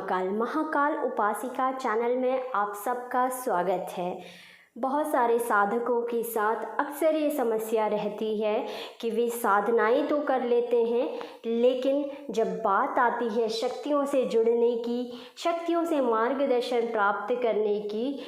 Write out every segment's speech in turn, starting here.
Mahakal Mahakal उपासिका channel में आप सबका स्वागत है। बहुत सारे साधकों के साथ अक्सर ये समस्या रहती है कि वे साधनाएं तो कर लेते हैं, लेकिन जब बात आती है शक्तियों से जुड़ने की, शक्तियों से मार्गदर्शन प्राप्त करने की,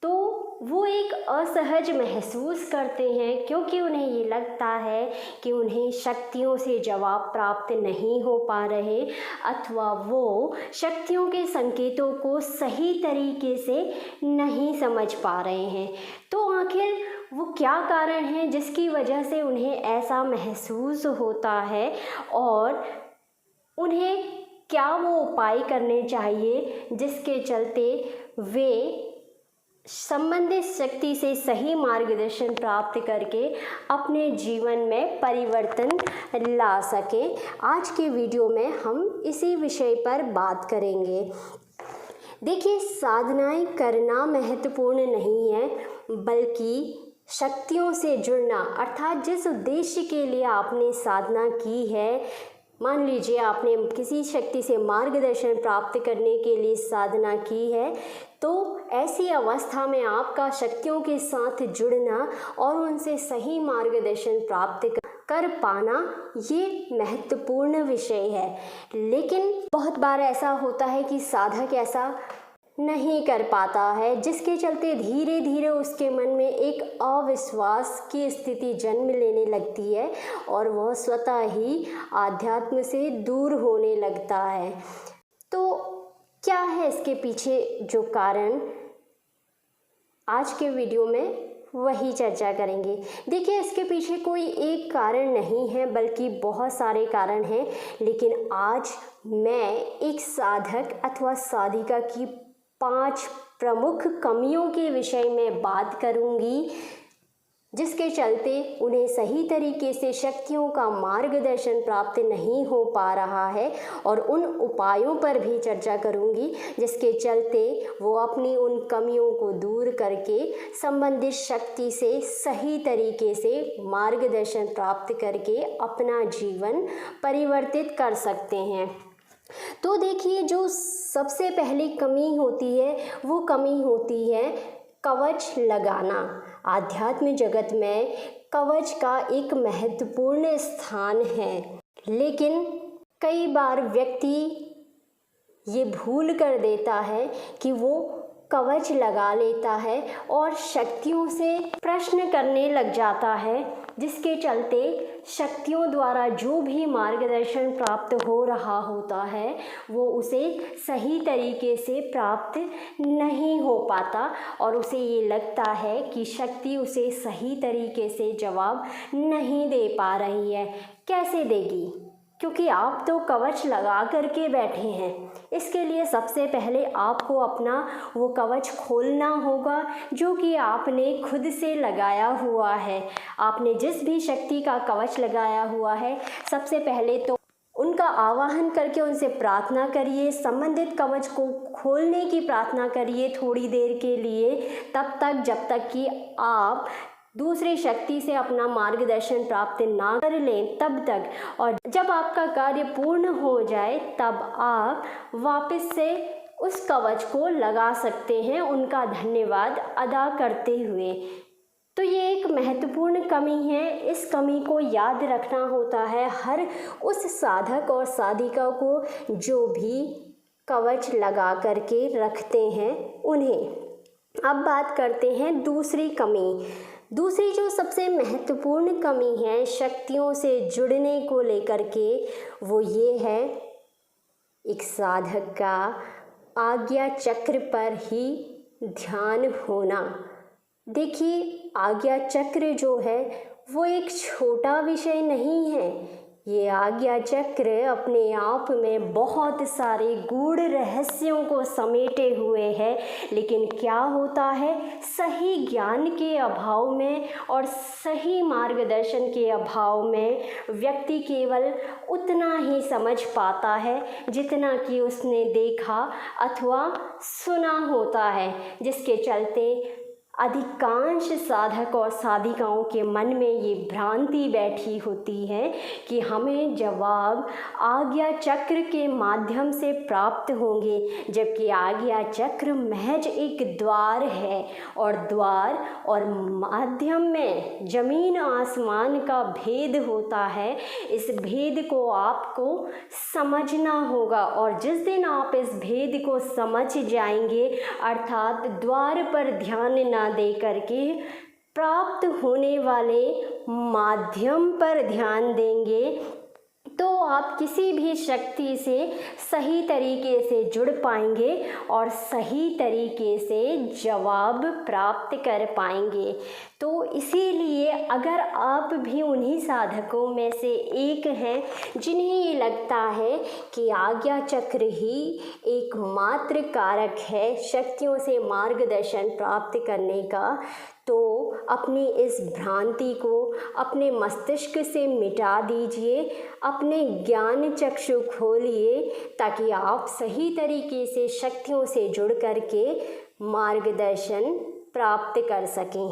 तो वो एक असहज महसूस करते हैं, क्योंकि उन्हें ये लगता है कि उन्हें शक्तियों से जवाब प्राप्त नहीं हो पा रहे, अथवा वो शक्तियों के संकेतों को सही तरीके से नहीं समझ पा रहे हैं। तो आखिर वो क्या कारण है जिसकी वजह से उन्हें ऐसा महसूस होता है, और उन्हें क्या वो उपाय करने चाहिए जिसके चलते वे संबंधित शक्ति से सही मार्गदर्शन प्राप्त करके अपने जीवन में परिवर्तन ला सकें। आज के वीडियो में हम इसी विषय पर बात करेंगे। देखिए, साधनाएं करना महत्वपूर्ण नहीं है, बल्कि शक्तियों से जुड़ना, अर्थात जिस उद्देश्य के लिए आपने साधना की है, मान लीजिए आपने किसी शक्ति से मार्गदर्शन प्राप्त करने के लिए साधना की है, तो ऐसी अवस्था में आपका शक्तियों के साथ जुड़ना और उनसे सही मार्गदर्शन प्राप्त कर पाना ये महत्वपूर्ण विषय है। लेकिन बहुत बार ऐसा होता है कि साधक ऐसा नहीं कर पाता है, जिसके चलते धीरे धीरे उसके मन में एक अविश्वास की स्थिति जन्म लेने लगती है और वह स्वतः ही आध्यात्म से दूर होने लगता है। तो क्या है इसके पीछे जो कारण, आज के वीडियो में वही चर्चा करेंगे। देखिए, इसके पीछे कोई एक कारण नहीं है, बल्कि बहुत सारे कारण हैं। लेकिन आज मैं एक साधक अथवा साधिका की 5 प्रमुख कमियों के विषय में बात करूंगी, जिसके चलते उन्हें सही तरीके से शक्तियों का मार्गदर्शन प्राप्त नहीं हो पा रहा है, और उन उपायों पर भी चर्चा करूंगी जिसके चलते वो अपनी उन कमियों को दूर करके संबंधित शक्ति से सही तरीके से मार्गदर्शन प्राप्त करके अपना जीवन परिवर्तित कर सकते हैं। तो देखिए, जो सबसे पहली कमी होती है वो कमी होती है कवच लगाना। आध्यात्म जगत में कवच का एक महत्वपूर्ण स्थान है, लेकिन कई बार व्यक्ति ये भूल कर देता है कि वो कवच लगा लेता है और शक्तियों से प्रश्न करने लग जाता है, जिसके चलते शक्तियों द्वारा जो भी मार्गदर्शन प्राप्त हो रहा होता है वो उसे सही तरीके से प्राप्त नहीं हो पाता, और उसे ये लगता है कि शक्ति उसे सही तरीके से जवाब नहीं दे पा रही है। कैसे देगी, क्योंकि आप तो कवच लगा करके बैठे हैं। इसके लिए सबसे पहले आपको अपना वो कवच खोलना होगा जो कि आपने खुद से लगाया हुआ है। आपने जिस भी शक्ति का कवच लगाया हुआ है, सबसे पहले तो उनका आवाहन करके उनसे प्रार्थना करिए, संबंधित कवच को खोलने की प्रार्थना करिए थोड़ी देर के लिए, तब तक जब तक कि आप दूसरी शक्ति से अपना मार्गदर्शन प्राप्त ना कर लें तब तक। और जब आपका कार्य पूर्ण हो जाए तब आप वापस से उस कवच को लगा सकते हैं, उनका धन्यवाद अदा करते हुए। तो ये एक महत्वपूर्ण कमी है। इस कमी को याद रखना होता है हर उस साधक और साधिका को जो भी कवच लगा करके रखते हैं उन्हें। अब बात करते हैं दूसरी कमी। दूसरी जो सबसे महत्वपूर्ण कमी है शक्तियों से जुड़ने को लेकर के, वो ये है एक साधक का आज्ञा चक्र पर ही ध्यान होना। देखिए, आज्ञा चक्र जो है वो एक छोटा विषय नहीं है। ये आज्ञा चक्र अपने आप में बहुत सारे गूढ़ रहस्यों को समेटे हुए है। लेकिन क्या होता है, सही ज्ञान के अभाव में और सही मार्गदर्शन के अभाव में व्यक्ति केवल उतना ही समझ पाता है जितना कि उसने देखा अथवा सुना होता है, जिसके चलते अधिकांश साधक और साधिकाओं के मन में ये भ्रांति बैठी होती है कि हमें जवाब आज्ञा चक्र के माध्यम से प्राप्त होंगे, जबकि आज्ञा चक्र महज एक द्वार है और द्वार और माध्यम में जमीन आसमान का भेद होता है। इस भेद को आपको समझना होगा और जिस दिन आप इस भेद को समझ जाएंगे, अर्थात द्वार पर ध्यान ना दे करके प्राप्त होने वाले माध्यम पर ध्यान देंगे, तो आप किसी भी शक्ति से सही तरीके से जुड़ पाएंगे और सही तरीके से जवाब प्राप्त कर पाएंगे। तो इसीलिए अगर आप भी उन्हीं साधकों में से एक हैं जिन्हें ये लगता है कि आज्ञा चक्र ही एकमात्र कारक है शक्तियों से मार्गदर्शन प्राप्त करने का, तो अपनी इस भ्रांति को अपने मस्तिष्क से मिटा दीजिए, अपने ज्ञान चक्षु खोलिए ताकि आप सही तरीके से शक्तियों से जुड़ करके मार्गदर्शन प्राप्त कर सकें।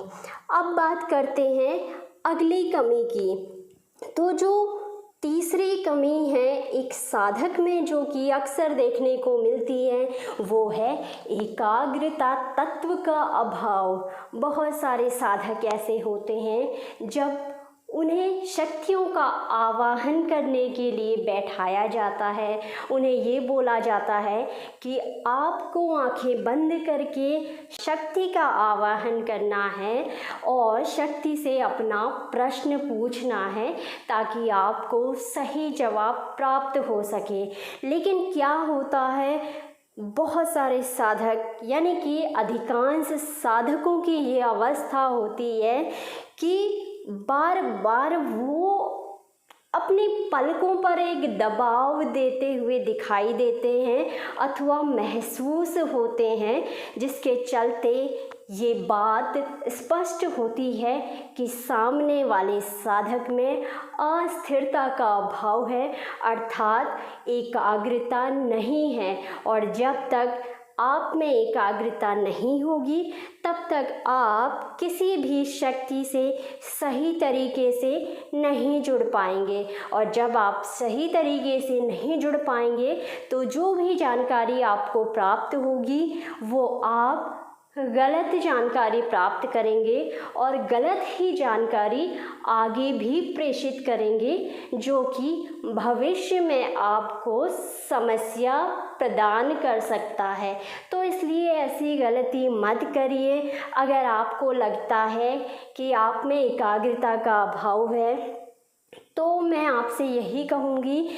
अब बात करते हैं अगली कमी की। तो जो तीसरी कमी है एक साधक में जो कि अक्सर देखने को मिलती है, वो है एकाग्रता तत्व का अभाव। बहुत सारे साधक ऐसे होते हैं जब उन्हें शक्तियों का आवाहन करने के लिए बैठाया जाता है, उन्हें ये बोला जाता है कि आपको आंखें बंद करके शक्ति का आवाहन करना है और शक्ति से अपना प्रश्न पूछना है ताकि आपको सही जवाब प्राप्त हो सके। लेकिन क्या होता है, बहुत सारे साधक यानी कि अधिकांश साधकों की ये अवस्था होती है कि बार बार वो अपनी पलकों पर एक दबाव देते हुए दिखाई देते हैं अथवा महसूस होते हैं, जिसके चलते ये बात स्पष्ट होती है कि सामने वाले साधक में अस्थिरता का अभाव है, अर्थात एकाग्रता नहीं है। और जब तक आप में एकाग्रता नहीं होगी तब तक आप किसी भी शक्ति से सही तरीके से नहीं जुड़ पाएंगे, और जब आप सही तरीके से नहीं जुड़ पाएंगे तो जो भी जानकारी आपको प्राप्त होगी वो आप गलत जानकारी प्राप्त करेंगे और गलत ही जानकारी आगे भी प्रेषित करेंगे, जो कि भविष्य में आपको समस्या प्रदान कर सकता है। तो इसलिए ऐसी गलती मत करिए। अगर आपको लगता है कि आप में एकाग्रता का अभाव है तो मैं आपसे यही कहूँगी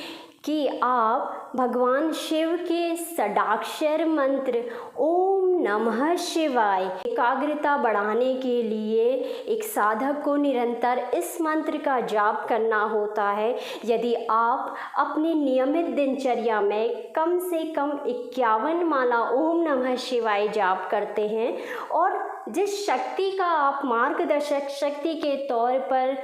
कि आप भगवान शिव के षडाक्षर मंत्र ओम नमः शिवाय एकाग्रता बढ़ाने के लिए एक साधक को निरंतर इस मंत्र का जाप करना होता है। यदि आप अपनी नियमित दिनचर्या में कम से कम 51 माला ओम नमः शिवाय जाप करते हैं और जिस शक्ति का आप मार्गदर्शक शक्ति के तौर पर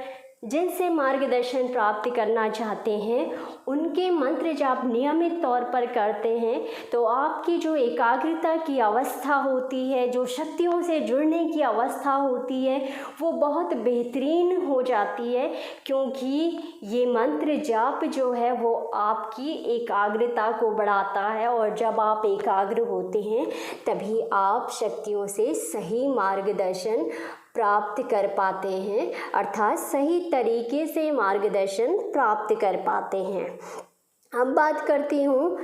जिनसे मार्गदर्शन प्राप्त करना चाहते हैं उनके मंत्र जाप नियमित तौर पर करते हैं, तो आपकी जो एकाग्रता की अवस्था होती है, जो शक्तियों से जुड़ने की अवस्था होती है, वो बहुत बेहतरीन हो जाती है, क्योंकि ये मंत्र जाप जो है वो आपकी एकाग्रता को बढ़ाता है। और जब आप एकाग्र होते हैं तभी आप शक्तियों से सही मार्गदर्शन प्राप्त कर पाते हैं, अर्थात सही तरीके से मार्गदर्शन प्राप्त कर पाते हैं। अब बात करती हूँ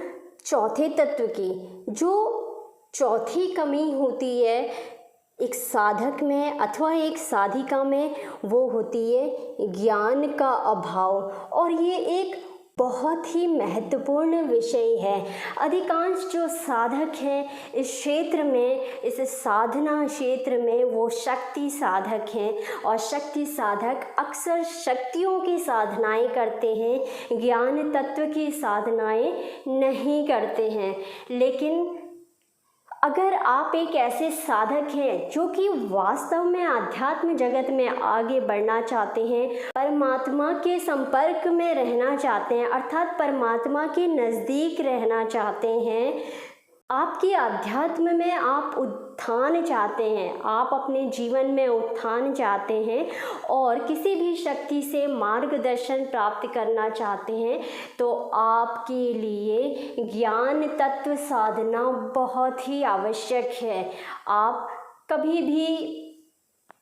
चौथे तत्व की। जो चौथी कमी होती है एक साधक में अथवा एक साधिका में, वो होती है ज्ञान का अभाव। और ये एक बहुत ही महत्वपूर्ण विषय है। अधिकांश जो साधक हैं इस क्षेत्र में, इस साधना क्षेत्र में, वो शक्ति साधक हैं और शक्ति साधक अक्सर शक्तियों की साधनाएं करते हैं, ज्ञान तत्व की साधनाएं नहीं करते हैं। लेकिन अगर आप एक ऐसे साधक हैं जो कि वास्तव में आध्यात्म जगत में आगे बढ़ना चाहते हैं, परमात्मा के संपर्क में रहना चाहते हैं, अर्थात परमात्मा के नज़दीक रहना चाहते हैं, आपके आध्यात्म में आप उत्थान चाहते हैं, आप अपने जीवन में उत्थान चाहते हैं और किसी भी शक्ति से मार्गदर्शन प्राप्त करना चाहते हैं, तो आपके लिए ज्ञान तत्व साधना बहुत ही आवश्यक है। आप कभी भी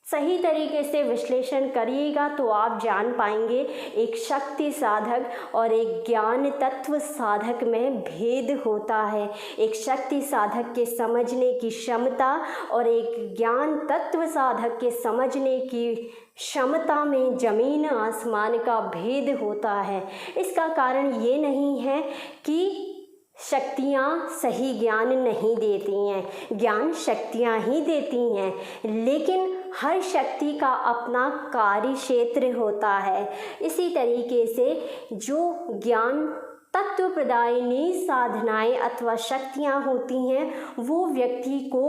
सही तरीके से विश्लेषण करिएगा तो आप जान पाएंगे एक शक्ति साधक और एक ज्ञान तत्व साधक में भेद होता है। एक शक्ति साधक के समझने की क्षमता और एक ज्ञान तत्व साधक के समझने की क्षमता में ज़मीन आसमान का भेद होता है। इसका कारण ये नहीं है कि शक्तियाँ सही ज्ञान नहीं देती हैं, ज्ञान शक्तियाँ ही देती हैं, लेकिन हर शक्ति का अपना कार्य क्षेत्र होता है। इसी तरीके से जो ज्ञान तत्व प्रदायिनी साधनाएं अथवा शक्तियाँ होती हैं, वो व्यक्ति को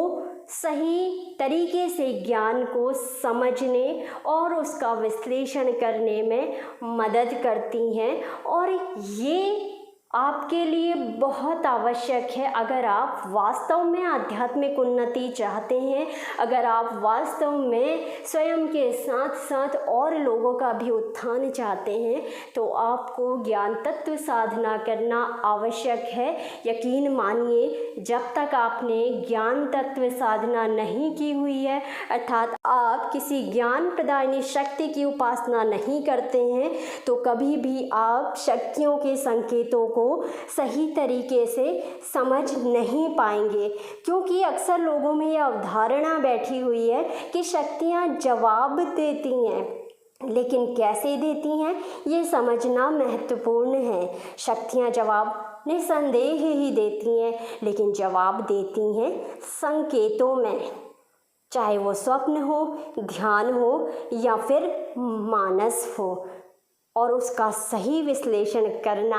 सही तरीके से ज्ञान को समझने और उसका विश्लेषण करने में मदद करती हैं। और ये आपके लिए बहुत आवश्यक है अगर आप वास्तव में आध्यात्मिक उन्नति चाहते हैं, अगर आप वास्तव में स्वयं के साथ साथ और लोगों का भी उत्थान चाहते हैं, तो आपको ज्ञान तत्व साधना करना आवश्यक है। यकीन मानिए, जब तक आपने ज्ञान तत्व साधना नहीं की हुई है, अर्थात आप किसी ज्ञान प्रदायिनी शक्ति की उपासना नहीं करते हैं, तो कभी भी आप शक्तियों के संकेतों को सही तरीके से समझ नहीं पाएंगे। क्योंकि अक्सर लोगों में यह अवधारणा बैठी हुई है कि शक्तियाँ जवाब देती हैं, लेकिन कैसे देती हैं ये समझना महत्वपूर्ण है। शक्तियाँ जवाब निसंदेह ही देती हैं, लेकिन जवाब देती हैं संकेतों में, चाहे वो स्वप्न हो, ध्यान हो या फिर मानस हो। और उसका सही विश्लेषण करना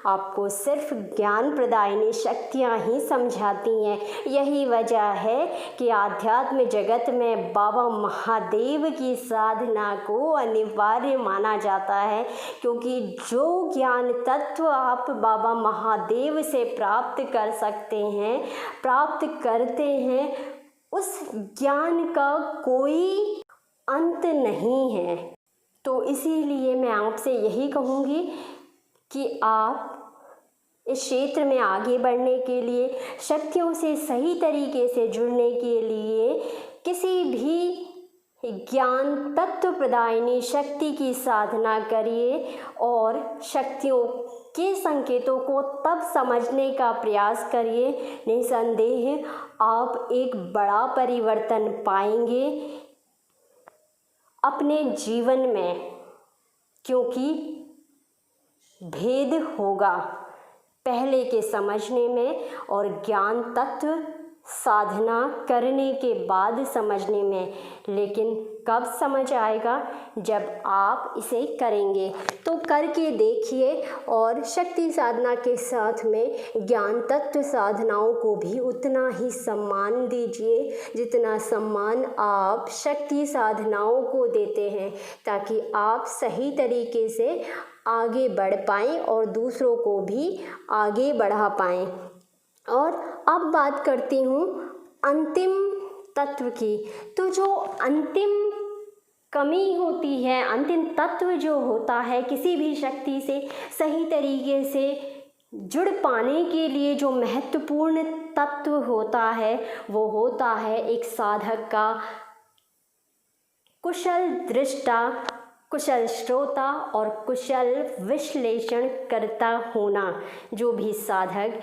आपको सिर्फ ज्ञान प्रदायिनी शक्तियाँ ही समझाती हैं। यही वजह है कि आध्यात्म जगत में बाबा महादेव की साधना को अनिवार्य माना जाता है, क्योंकि जो ज्ञान तत्व आप बाबा महादेव से प्राप्त कर सकते हैं, प्राप्त करते हैं, उस ज्ञान का कोई अंत नहीं है। तो इसीलिए मैं आपसे यही कहूँगी कि आप इस क्षेत्र में आगे बढ़ने के लिए, शक्तियों से सही तरीके से जुड़ने के लिए किसी भी ज्ञान तत्व प्रदायिनी शक्ति की साधना करिए और शक्तियों के संकेतों को तब समझने का प्रयास करिए। निसंदेह आप एक बड़ा परिवर्तन पाएंगे अपने जीवन में, क्योंकि भेद होगा पहले के समझने में और ज्ञान तत्व साधना करने के बाद समझने में। लेकिन कब समझ आएगा? जब आप इसे करेंगे। तो करके देखिए और शक्ति साधना के साथ में ज्ञान तत्व साधनाओं को भी उतना ही सम्मान दीजिए जितना सम्मान आप शक्ति साधनाओं को देते हैं, ताकि आप सही तरीके से आगे बढ़ पाएँ और दूसरों को भी आगे बढ़ा पाएँ। और अब बात करती हूँ अंतिम तत्व की। तो जो अंतिम कमी होती है, अंतिम तत्व जो होता है किसी भी शक्ति से सही तरीके से जुड़ पाने के लिए, जो महत्वपूर्ण तत्व होता है वो होता है एक साधक का कुशल दृष्टा, कुशल श्रोता और कुशल विश्लेषण करता होना। जो भी साधक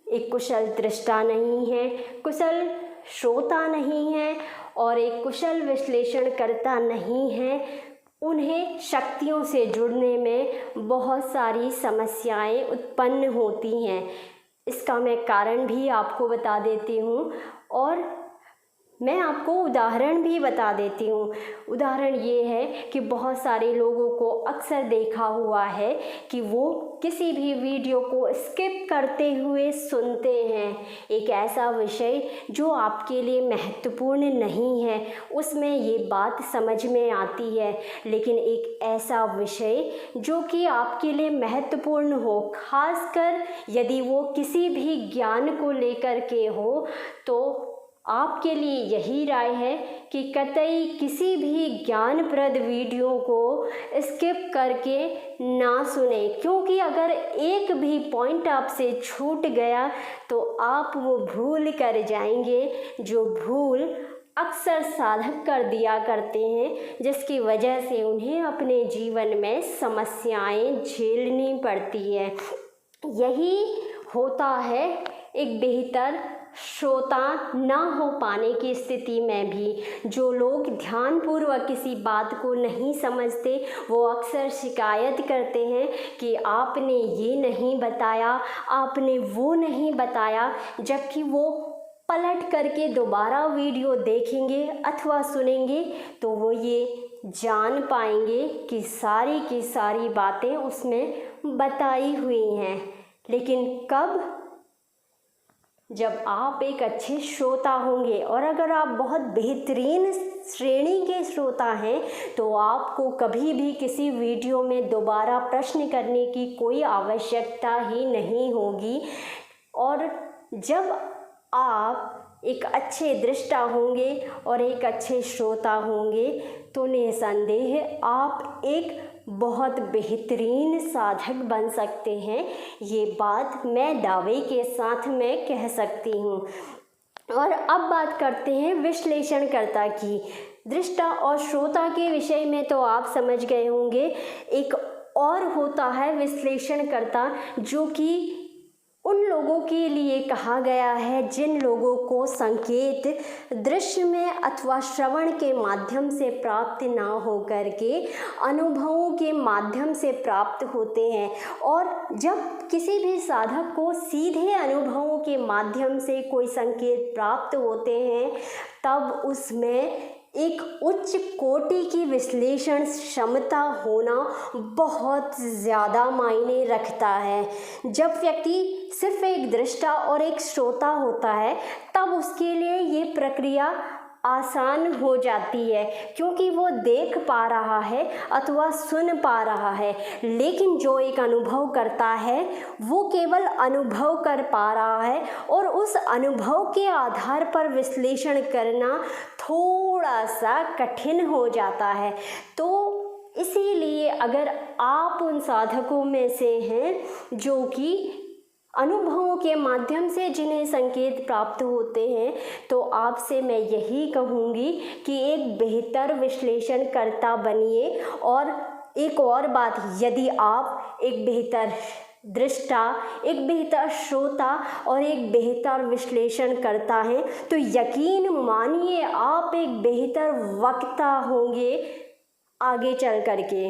एक कुशल दृष्टा नहीं है, कुशल श्रोता नहीं है और एक कुशल विश्लेषण करता नहीं है, उन्हें शक्तियों से जुड़ने में बहुत सारी समस्याएं उत्पन्न होती हैं। इसका मैं कारण भी आपको बता देती हूँ और मैं आपको उदाहरण भी बता देती हूँ। उदाहरण ये है कि बहुत सारे लोगों को अक्सर देखा हुआ है कि वो किसी भी वीडियो को स्किप करते हुए सुनते हैं। एक ऐसा विषय जो आपके लिए महत्वपूर्ण नहीं है, उसमें ये बात समझ में आती है, लेकिन एक ऐसा विषय जो कि आपके लिए महत्वपूर्ण हो, खासकर यदि वो किसी भी ज्ञान को लेकर के हो, तो आपके लिए यही राय है कि कतई किसी भी ज्ञानप्रद वीडियो को स्किप करके ना सुने, क्योंकि अगर एक भी पॉइंट आपसे छूट गया तो आप वो भूल कर जाएंगे जो भूल अक्सर साधक कर दिया करते हैं, जिसकी वजह से उन्हें अपने जीवन में समस्याएं झेलनी पड़ती है। यही होता है एक बेहतर श्रोता न हो पाने की स्थिति में भी। जो लोग ध्यानपूर्वक किसी बात को नहीं समझते वो अक्सर शिकायत करते हैं कि आपने ये नहीं बताया, आपने वो नहीं बताया, जबकि वो पलट करके दोबारा वीडियो देखेंगे अथवा सुनेंगे तो वो ये जान पाएंगे कि सारी की सारी बातें उसमें बताई हुई हैं। लेकिन कब? जब आप एक अच्छे श्रोता होंगे, और अगर आप बहुत बेहतरीन श्रेणी के श्रोता हैं तो आपको कभी भी किसी वीडियो में दोबारा प्रश्न करने की कोई आवश्यकता ही नहीं होगी। और जब आप एक अच्छे दृष्टा होंगे और एक अच्छे श्रोता होंगे तो निसंदेह आप एक बहुत बेहतरीन साधक बन सकते हैं। ये बात मैं दावे के साथ मैं कह सकती हूँ। और अब बात करते हैं विश्लेषणकर्ता की। दृष्टा और श्रोता के विषय में तो आप समझ गए होंगे। एक और होता है विश्लेषणकर्ता, जो कि उन लोगों के लिए कहा गया है जिन लोगों को संकेत दृश्य में अथवा श्रवण के माध्यम से प्राप्त ना हो करके अनुभवों के माध्यम से प्राप्त होते हैं। और जब किसी भी साधक को सीधे अनुभवों के माध्यम से कोई संकेत प्राप्त होते हैं तब उसमें एक उच्च कोटि की विश्लेषण क्षमता होना बहुत ज़्यादा मायने रखता है। जब व्यक्ति सिर्फ एक दृष्टा और एक श्रोता होता है तब उसके लिए ये प्रक्रिया आसान हो जाती है, क्योंकि वो देख पा रहा है अथवा सुन पा रहा है। लेकिन जो एक अनुभव करता है वो केवल अनुभव कर पा रहा है और उस अनुभव के आधार पर विश्लेषण करना थोड़ा सा कठिन हो जाता है। तो इसीलिए अगर आप उन साधकों में से हैं जो कि अनुभवों के माध्यम से जिन्हें संकेत प्राप्त होते हैं, तो आपसे मैं यही कहूँगी कि एक बेहतर विश्लेषणकर्ता बनिए। और एक और बात, यदि आप एक बेहतर दृष्टा, एक बेहतर श्रोता और एक बेहतर विश्लेषण करता हैं तो यकीन मानिए आप एक बेहतर वक्ता होंगे आगे चल करके।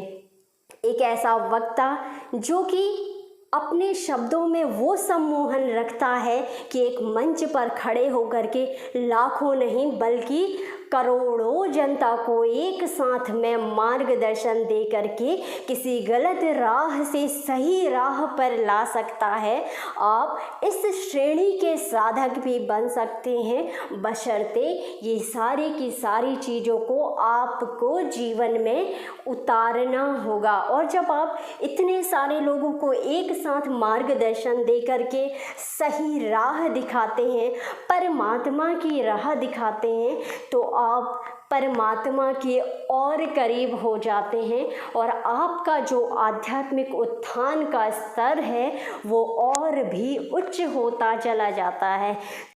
एक ऐसा वक्ता जो कि अपने शब्दों में वो सम्मोहन रखता है कि एक मंच पर खड़े होकर के लाखों नहीं बल्कि करोड़ों जनता को एक साथ में मार्गदर्शन दे करके किसी गलत राह से सही राह पर ला सकता है। आप इस श्रेणी के साधक भी बन सकते हैं, बशर्ते ये सारी की सारी चीज़ों को आपको जीवन में उतारना होगा। और जब आप इतने सारे लोगों को एक साथ मार्गदर्शन दे करके सही राह दिखाते हैं, परमात्मा की राह दिखाते हैं, तो आप परमात्मा के और करीब हो जाते हैं और आपका जो आध्यात्मिक उत्थान का स्तर है वो और भी उच्च होता चला जाता है।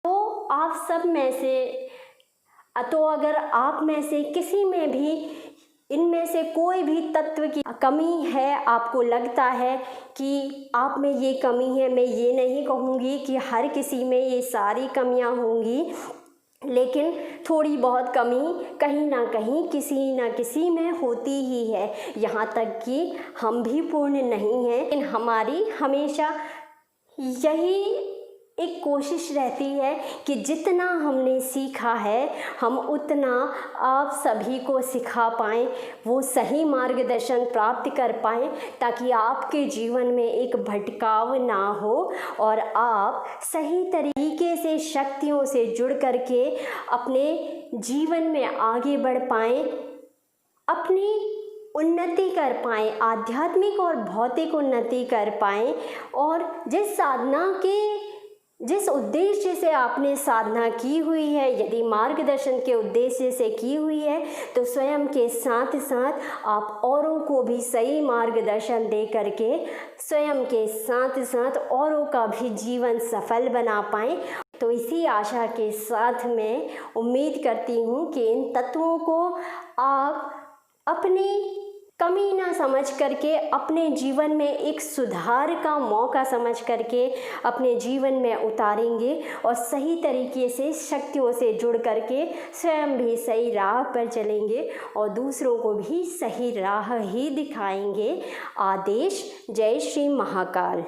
तो आप सब में से, तो अगर आप में से किसी में भी इनमें से कोई भी तत्व की कमी है, आपको लगता है कि आप में ये कमी है, मैं ये नहीं कहूँगी कि हर किसी में ये सारी कमियाँ होंगी, लेकिन थोड़ी बहुत कमी कहीं ना कहीं किसी ना किसी में होती ही है। यहाँ तक कि हम भी पूर्ण नहीं हैं, लेकिन हमारी हमेशा यही एक कोशिश रहती है कि जितना हमने सीखा है हम उतना आप सभी को सिखा पाएँ, वो सही मार्गदर्शन प्राप्त कर पाएँ, ताकि आपके जीवन में एक भटकाव ना हो और आप सही तरीके से शक्तियों से जुड़ करके अपने जीवन में आगे बढ़ पाएँ, अपनी उन्नति कर पाएँ, आध्यात्मिक और भौतिक उन्नति कर पाएँ। और जिस साधना के जिस उद्देश्य से आपने साधना की हुई है, यदि मार्गदर्शन के उद्देश्य से की हुई है, तो स्वयं के साथ साथ आप औरों को भी सही मार्गदर्शन दे करके स्वयं के साथ साथ औरों का भी जीवन सफल बना पाएँ। तो इसी आशा के साथ मैं उम्मीद करती हूँ कि इन तत्वों को आप अपनी कमी ना समझ करके अपने जीवन में एक सुधार का मौका समझ करके अपने जीवन में उतारेंगे और सही तरीके से शक्तियों से जुड़ करके स्वयं भी सही राह पर चलेंगे और दूसरों को भी सही राह ही दिखाएंगे। आदेश। जय श्री महाकाल।